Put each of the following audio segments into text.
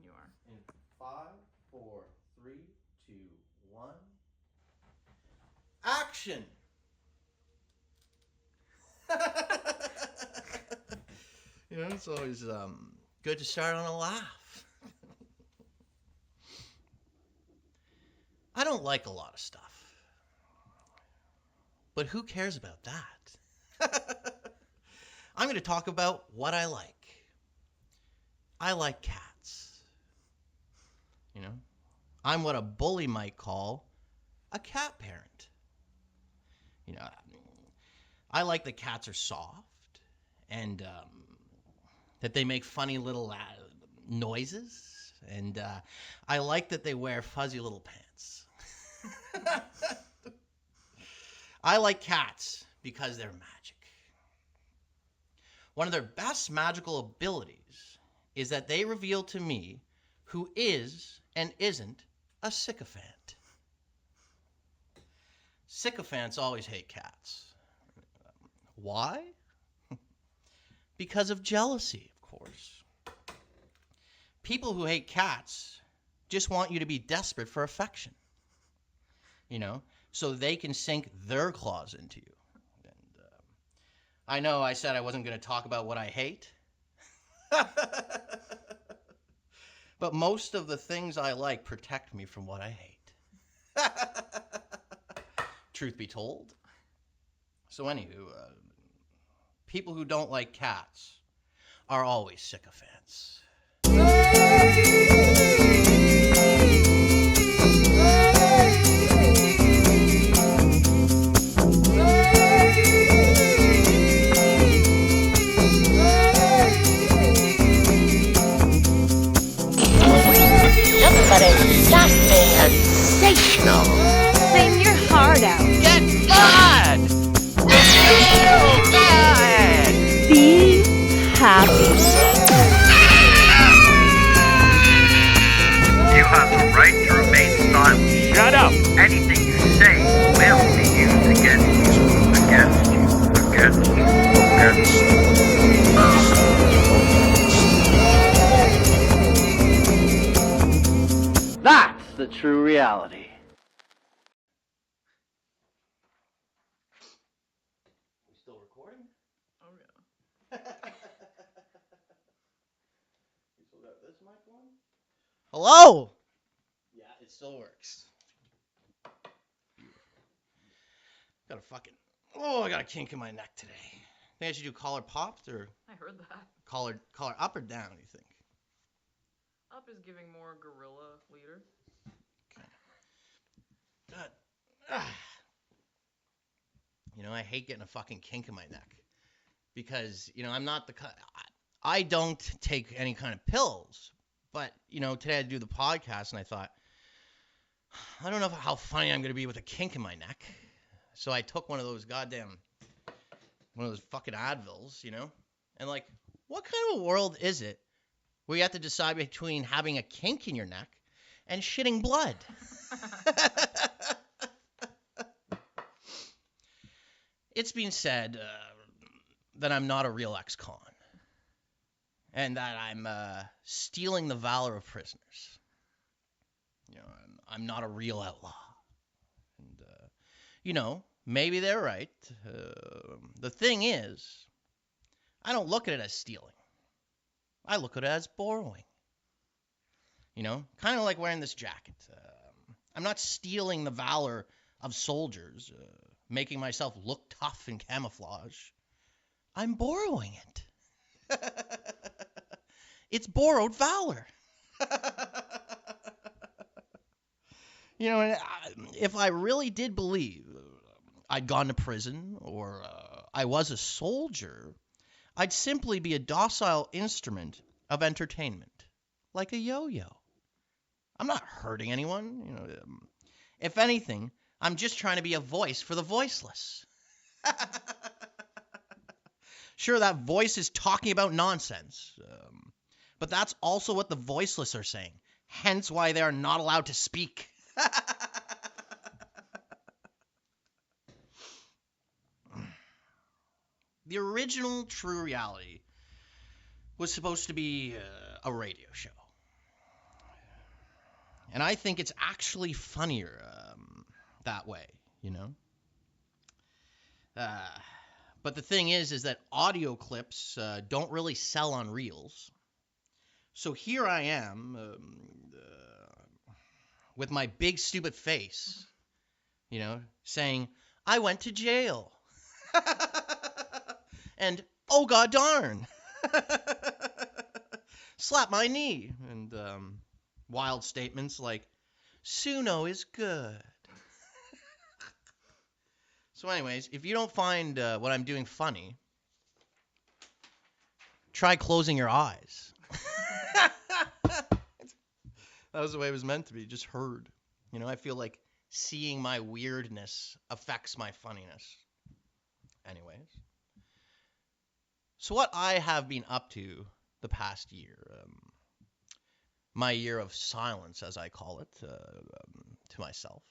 You are. In 5, 4, 3, 2, 1. Action! It's always good to start on a laugh. I don't like a lot of stuff, but who cares about that? I'm going to talk about what I like. I like cats. You know, I'm what a bully might call a cat parent. You know, I like that cats are soft and that they make funny little noises, and I like that they wear fuzzy little pants. I like cats because they're magic. One of their best magical abilities is that they reveal to me who is and isn't a sycophant. Sycophants always hate cats. Why? Because of jealousy, of course. People who hate cats just want you to be desperate for affection, so they can sink their claws into you. And I know I said I wasn't going to talk about what I hate, but most of the things I like protect me from what I hate. Truth be told. So anywho, people who don't like cats are always sycophants. But it's sensational. Sing your heart out. Get God! So bad! Be happy. You have the right to remain silent. Shut up! Anything you say will be used against you. Against you. Against you. Against you. That's the true reality. We still recording? Oh yeah. You still got this mic on? Hello! Yeah, it still works. Got a fucking... Oh, I got a kink in my neck today. Think I should do collar popped or I heard that. collar up or down, you think? Up is giving more gorilla leader. God. I hate getting a fucking kink in my neck. Because, I'm not the... I don't take any kind of pills. But, today I do the podcast and I thought, I don't know how funny I'm going to be with a kink in my neck. So I took one of those fucking Advils, And like, what kind of a world is it where you have to decide between having a kink in your neck and shitting blood? It's been said that I'm not a real ex-con. And that I'm stealing the valor of prisoners. I'm not a real outlaw. And, maybe they're right. The thing is, I don't look at it as stealing. I look at it as borrowing. Kind of like wearing this jacket. I'm not stealing the valor of soldiers, making myself look tough in camouflage. I'm borrowing it. It's borrowed valor. If I really did believe I'd gone to prison or I was a soldier, I'd simply be a docile instrument of entertainment, like a yo-yo. I'm not hurting anyone. If anything, I'm just trying to be a voice for the voiceless. Sure, that voice is talking about nonsense, but that's also what the voiceless are saying, hence why they are not allowed to speak. The original True Reality was supposed to be a radio show. And I think it's actually funnier that way, you know? But the thing is that audio clips don't really sell on reels. So here I am with my big stupid face, you know, saying, I went to jail. And, oh god darn. Slap my knee. And wild statements like, Suno is good. So anyways, if you don't find what I'm doing funny, try closing your eyes. That was the way it was meant to be, just heard. You know, I feel like seeing my weirdness affects my funniness. Anyways. So what I have been up to the past year, my year of silence, as I call it, to myself.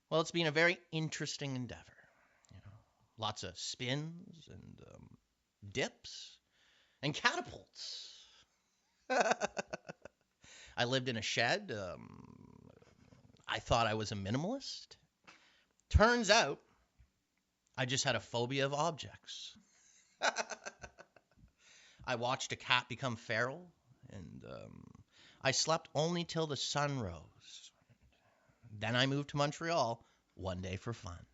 Well, it's been a very interesting endeavor. You know, lots of spins and dips and catapults. I lived in a shed. I thought I was a minimalist. Turns out, I just had a phobia of objects. I watched a cat become feral, and I slept only till the sun rose. Then I moved to Montreal one day for fun.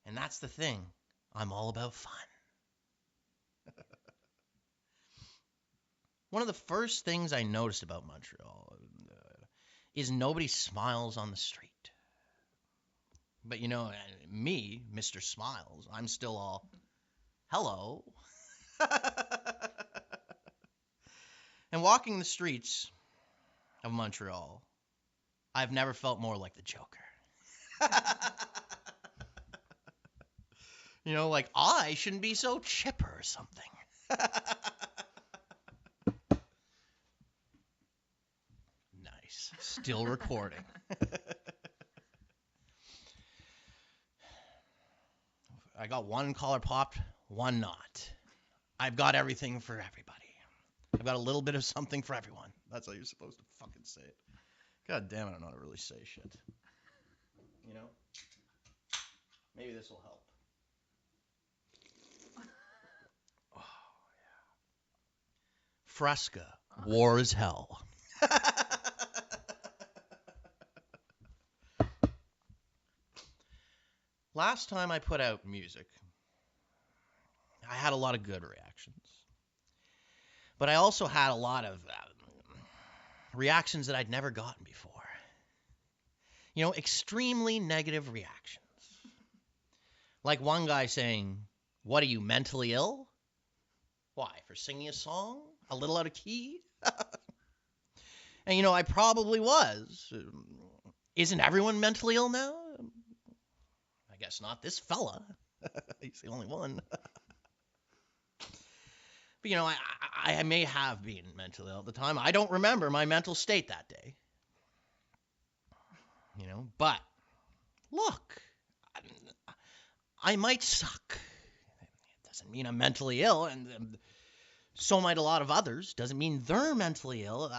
And that's the thing. I'm all about fun. One of the first things I noticed about Montreal is nobody smiles on the street. But you know, me, Mr. Smiles, I'm still all, hello. And walking the streets of Montreal, I've never felt more like the Joker. You know, like I shouldn't be so chipper or something. Nice. Still recording. I got one collar popped, one not. I've got everything for everybody. I've got a little bit of something for everyone. That's how you're supposed to fucking say it. God damn it, I don't know how to really say shit. You know? Maybe this will help. Oh, yeah. Fresca. War is hell. Last time I put out music, I had a lot of good reactions. But I also had a lot of reactions that I'd never gotten before. You know, extremely negative reactions. Like one guy saying, what are you, mentally ill? Why, for singing a song? A little out of key? And, you know, I probably was. Isn't everyone mentally ill now? I guess not this fella. He's the only one. But, you know, I may have been mentally ill at the time. I don't remember my mental state that day. You know, but look, I might suck. It doesn't mean I'm mentally ill, and so might a lot of others. Doesn't mean they're mentally ill.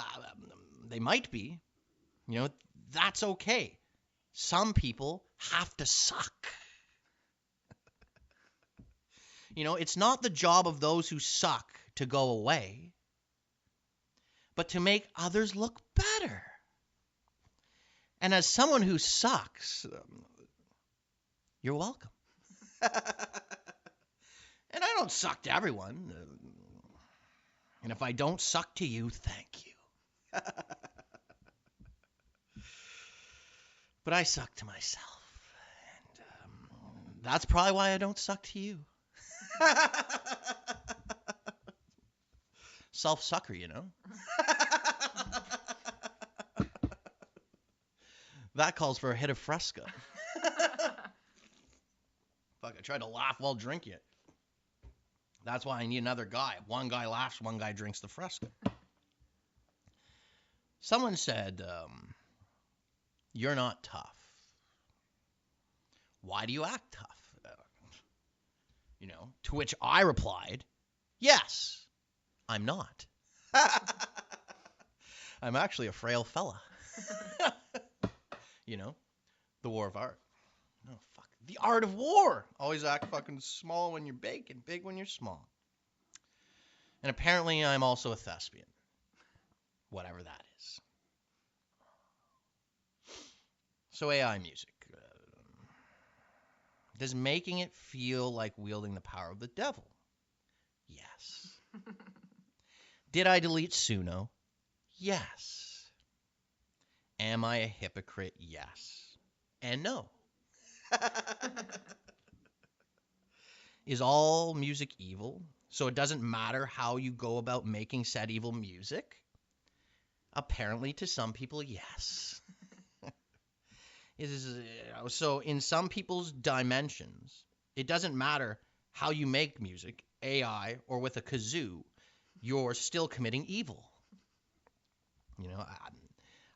They might be. You know, that's okay. Some people have to suck. You know, it's not the job of those who suck to go away, but to make others look better. And as someone who sucks, you're welcome. And I don't suck to everyone. And if I don't suck to you, thank you. But I suck to myself. And that's probably why I don't suck to you. Self-sucker, you know? That calls for a hit of Fresca. Fuck, I tried to laugh while drinking it. That's why I need another guy. One guy laughs, one guy drinks the Fresca. Someone said, you're not tough. Why do you act tough? You know, to which I replied, yes, I'm not. I'm actually a frail fella. You know, the war of art. No, fuck. The art of war. Always act fucking small when you're big and big when you're small. And apparently I'm also a thespian. Whatever that is. So AI music. Does making it feel like wielding the power of the devil? Yes. Did I delete Suno? Yes. Am I a hypocrite? Yes. And no. Is all music evil? So it doesn't matter how you go about making said evil music? Apparently to some people, yes. So in some people's dimensions, it doesn't matter how you make music, AI or with a kazoo, you're still committing evil. You know,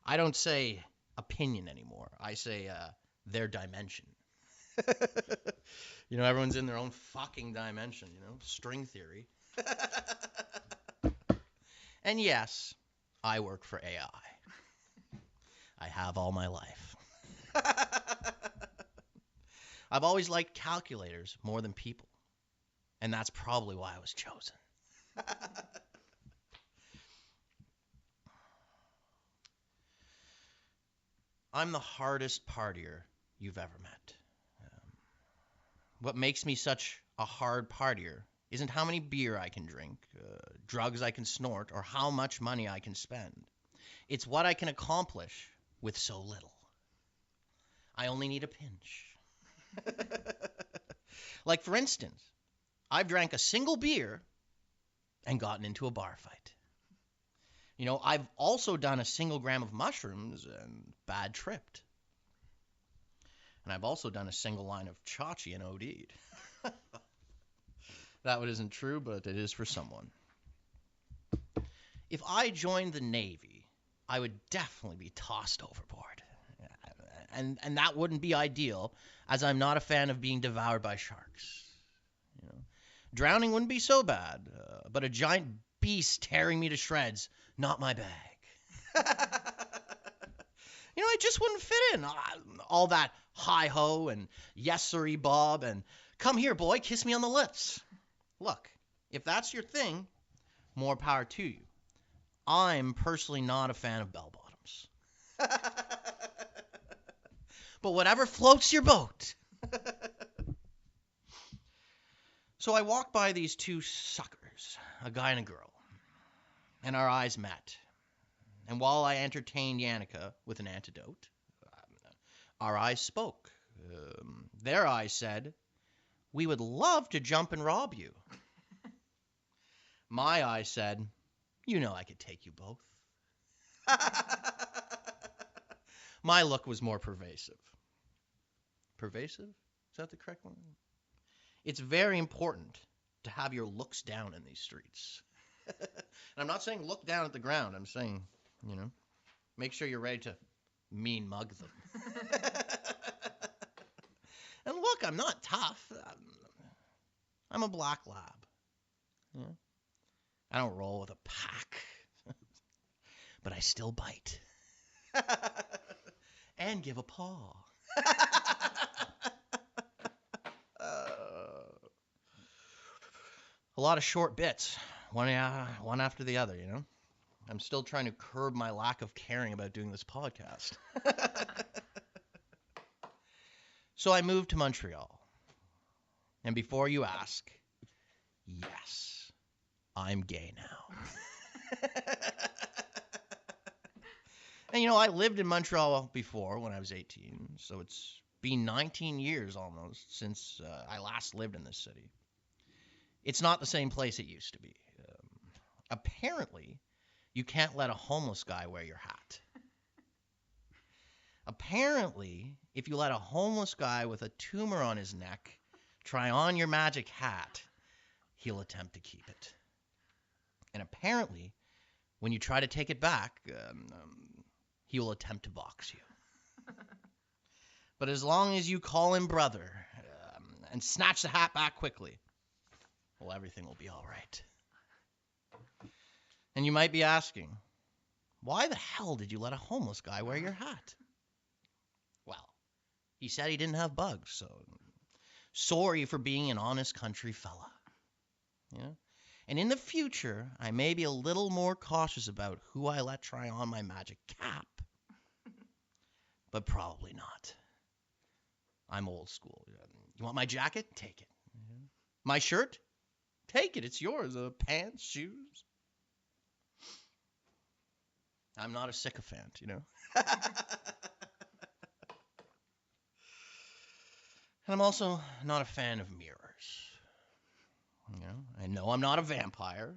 I don't say opinion anymore. I say their dimension. You know, everyone's in their own fucking dimension, you know, string theory. And yes, I work for AI. I have all my life. I've always liked calculators more than people. And that's probably why I was chosen. I'm the hardest partier you've ever met. What makes me such a hard partier isn't how many beer I can drink, drugs I can snort, or how much money I can spend. It's what I can accomplish with so little. I only need a pinch. Like, for instance, I've drank a single beer and gotten into a bar fight. You know, I've also done a single gram of mushrooms and bad tripped. And I've also done a single line of chachi and OD'd. That one isn't true, but it is for someone. If I joined the Navy, I would definitely be tossed overboard. And that wouldn't be ideal, as I'm not a fan of being devoured by sharks. You know, drowning wouldn't be so bad, but a giant beast tearing me to shreds, not my bag. You know, I just wouldn't fit in. All that hi-ho and yes-sirree Bob and come here, boy, kiss me on the lips. Look, if that's your thing, more power to you. I'm personally not a fan of bell-bottoms. But whatever floats your boat. So I walked by these two suckers, a guy and a girl, and our eyes met. And while I entertained Yannicka with an antidote, our eyes spoke. Their eyes said, "We would love to jump and rob you." My eyes said, "You know I could take you both." My look was more pervasive. Pervasive? Is that the correct one? It's very important to have your looks down in these streets. And I'm not saying look down at the ground. I'm saying, you know, make sure you're ready to mean mug them. And look, I'm not tough. I'm a black lab. Yeah. I don't roll with a pack. But I still bite. And give a paw. A lot of short bits, one after the other, you know? I'm still trying to curb my lack of caring about doing this podcast. So I moved to Montreal. And before you ask, yes, I'm gay now. And, you know, I lived in Montreal before when I was 18, so it's been 19 years almost since I last lived in this city. It's not the same place it used to be. Apparently, you can't let a homeless guy wear your hat. Apparently, if you let a homeless guy with a tumor on his neck try on your magic hat, he'll attempt to keep it. And apparently, when you try to take it back, he will attempt to box you. But as long as you call him brother and snatch the hat back quickly, well, everything will be all right. And you might be asking, why the hell did you let a homeless guy wear your hat? Well, he said he didn't have bugs, so sorry for being an honest country fella. You know? And in the future, I may be a little more cautious about who I let try on my magic cap. But probably not. I'm old school. You want my jacket? Take it. My shirt? Take it. It's yours. Pants, shoes. I'm not a sycophant, you know? And I'm also not a fan of mirrors. You know, I know I'm not a vampire,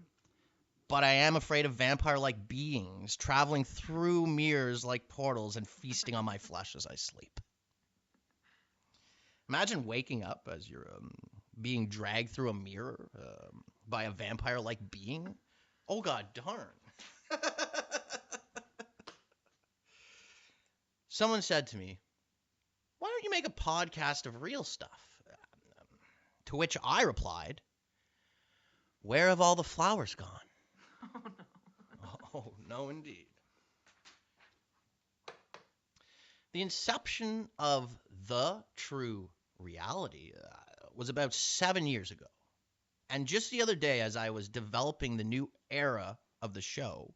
but I am afraid of vampire-like beings traveling through mirrors like portals and feasting on my flesh as I sleep. Imagine waking up as you're being dragged through a mirror by a vampire-like being. Oh, god darn. Someone said to me, why don't you make a podcast of real stuff? To which I replied, where have all the flowers gone? Oh, no. Oh, no, indeed. The inception of the true reality was about 7 years ago. And just the other day, as I was developing the new era of the show,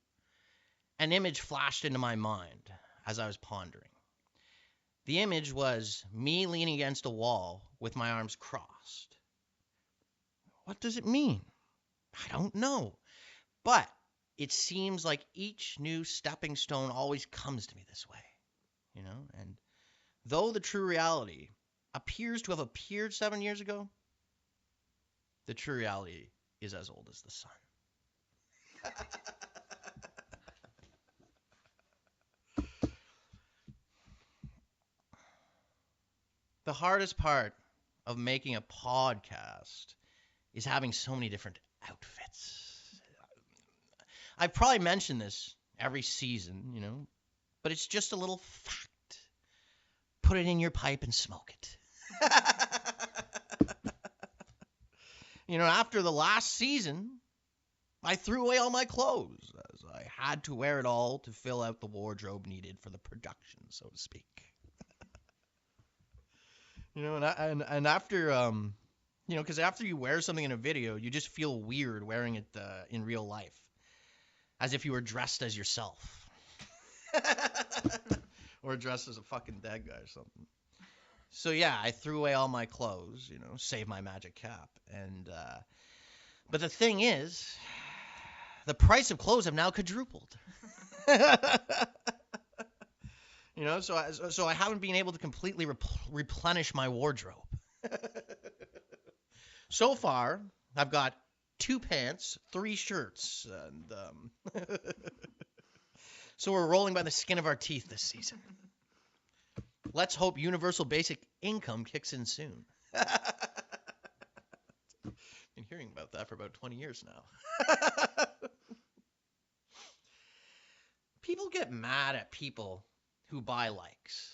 an image flashed into my mind as I was pondering. The image was me leaning against a wall with my arms crossed. What does it mean? I don't know. But it seems like each new stepping stone always comes to me this way, you know? And though the true reality appears to have appeared 7 years ago, the true reality is as old as the sun. The hardest part of making a podcast is having so many different outfits. I've probably mentioned this every season, you know, but it's just a little fact. Put it in your pipe and smoke it. You know, after the last season, I threw away all my clothes, as I had to wear it all to fill out the wardrobe needed for the production, so to speak. You know, and after, you know, because after you wear something in a video, you just feel weird wearing it in real life, as if you were dressed as yourself. Or dressed as a fucking dead guy or something. So yeah, I threw away all my clothes, you know, save my magic cap. And but the thing is, the price of clothes have now quadrupled. You know, so I haven't been able to completely replenish my wardrobe. So far, I've got 2 pants, 3 shirts, and so we're rolling by the skin of our teeth this season. Let's hope universal basic income kicks in soon. Been hearing about that for about 20 years now. People get mad at people who buy likes,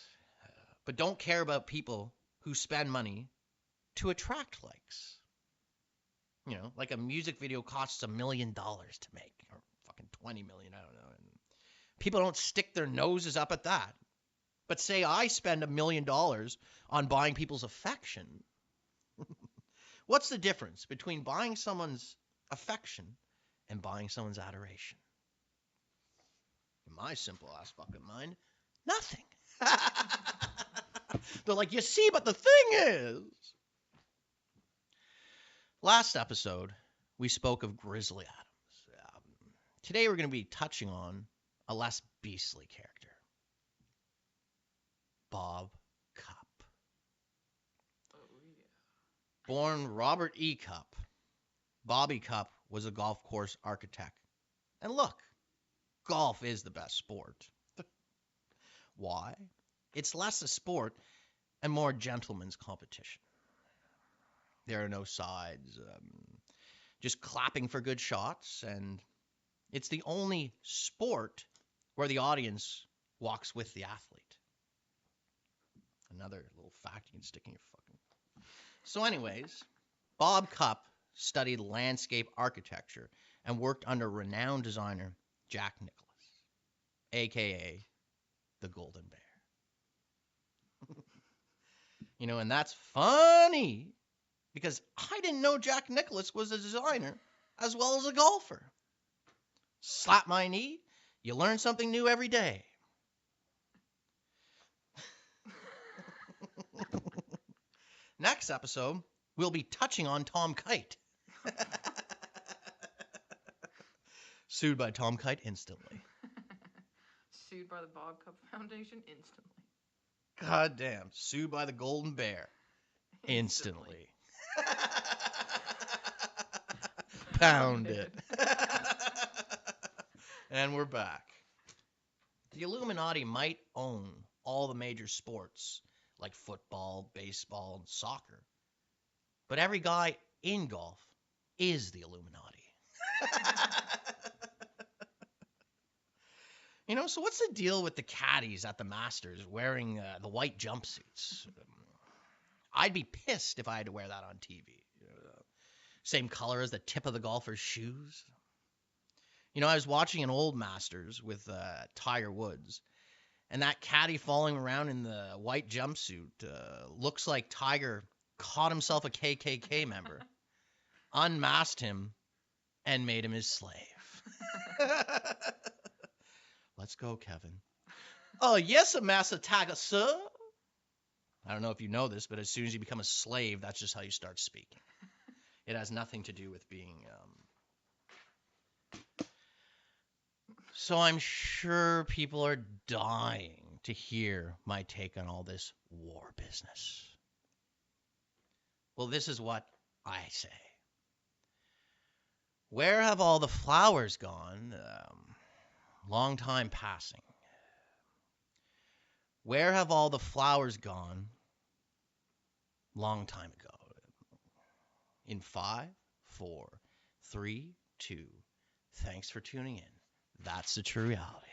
but don't care about people who spend money to attract likes. You know, like a music video costs $1 million to make, or fucking 20 million, I don't know. And people don't stick their noses up at that. But say I spend $1 million on buying people's affection. What's the difference between buying someone's affection and buying someone's adoration? In my simple ass fucking mind, nothing. They're like, you see, but the thing is. Last episode, we spoke of Grizzly Adams. Today we're going to be touching on a less beastly character. Bob Cupp. Oh, yeah. Born Robert E. Cupp, Bobby Cupp was a golf course architect. And look, golf is the best sport. Why? It's less a sport and more gentleman's competition. There are no sides, just clapping for good shots, and it's the only sport where the audience walks with the athlete. Another little fact you can stick in your fucking... So anyways, Bob Cupp studied landscape architecture and worked under renowned designer Jack Nicklaus. a.k.a. the Golden Bear. And that's funny because I didn't know Jack Nicklaus was a designer as well as a golfer. Slap my knee, you learn something new every day. Next episode, we'll be touching on Tom Kite. Sued by Tom Kite instantly. Sued by the Bob Cup Foundation instantly. God damn. Sued by the Golden Bear instantly. Pound it. And we're back. The Illuminati might own all the major sports like football, baseball, and soccer. But every guy in golf is the Illuminati. So what's the deal with the caddies at the Masters wearing the white jumpsuits? I'd be pissed if I had to wear that on TV. Same color as the tip of the golfer's shoes. I was watching an old Masters with Tiger Woods, and that caddy falling around in the white jumpsuit looks like Tiger caught himself a KKK member, unmasked him, and made him his slave. Let's go, Kevin. Oh, yes, Master Tiger, sir. I don't know if you know this, but as soon as you become a slave, that's just how you start speaking. It has nothing to do with being... So I'm sure people are dying to hear my take on all this war business. Well, this is what I say. Where have all the flowers gone? Long time passing. Where have all the flowers gone? Long time ago. In 5, 4, 3, 2. Thanks for tuning in. That's the true reality.